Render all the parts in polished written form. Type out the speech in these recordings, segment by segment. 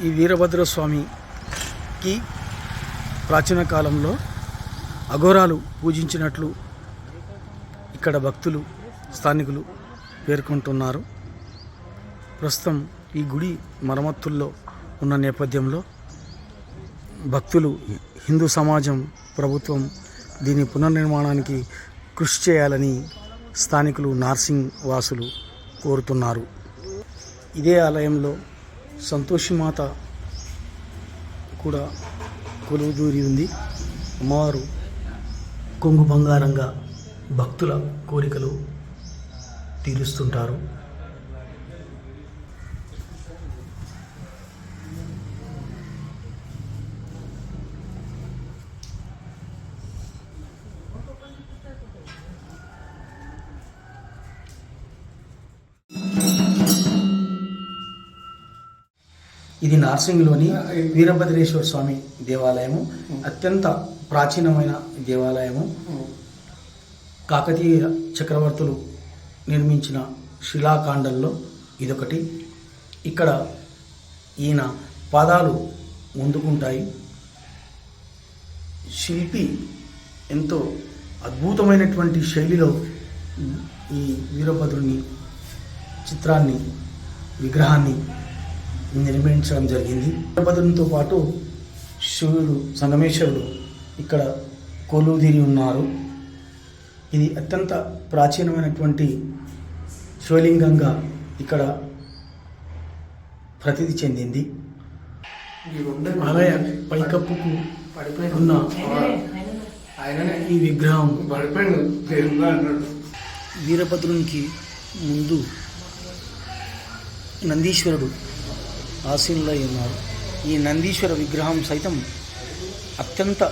ఈ వీరభద్రస్వామికి ప్రాచీన కాలంలో అఘోరాలు పూజించినట్లు ఇక్కడ భక్తులు స్థానికులు పేర్కొంటున్నారు. ప్రస్తుతం ఈ గుడి మరమ్మతుల్లో ఉన్న నేపథ్యంలో భక్తులు, హిందూ సమాజం, ప్రభుత్వం దీని పునర్నిర్మాణానికి కృషి చేయాలని స్థానికులు, నార్సింగ్ వాసులు కోరుతున్నారు. ఇదే ఆలయంలో సంతోషిమాత కూడా కొలువుదూరి ఉంది. అమ్మవారు కొంగు బంగారంగా భక్తుల కోరికలు తీరుస్తుంటారు. ఇది నార్సింగ్లోని వీరభద్రేశ్వర స్వామి దేవాలయము. అత్యంత ప్రాచీనమైన దేవాలయము. కాకతీయ చక్రవర్తులు నిర్మించిన శిలాకాండంలో ఇదొకటి. ఇక్కడ ఈయన పాదాలు ముందుకుంటాయి. శిల్పి ఎంతో అద్భుతమైనటువంటి శైలిలో ఈ వీరభద్రుని చిత్రాన్ని, విగ్రహాన్ని నిర్మించడం జరిగింది. వీరభద్రునితో పాటు శివుడు, సంగమేశ్వరుడు ఇక్కడ కొలువుదీరి ఉన్నారు. ఇది అత్యంత ప్రాచీనమైనటువంటి శివలింగంగా ఇక్కడ ప్రసిద్ధి చెందింది. ఆలయ పైకప్పుకు ఉన్న ఈ విగ్రహం వీరభద్రునికి ముందు నందీశ్వరుడు ఆసీనులై ఉన్నారు. ఈ నందీశ్వర విగ్రహం సైతం అత్యంత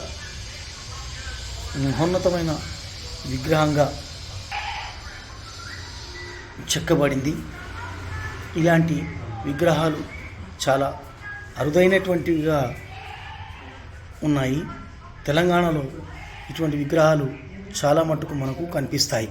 మహోన్నతమైన విగ్రహంగా చెక్కబడింది. ఇలాంటి విగ్రహాలు చాలా అరుదైనటువంటివిగా ఉన్నాయి. తెలంగాణలో ఇటువంటి విగ్రహాలు చాలా మట్టుకు మనకు కనిపిస్తాయి.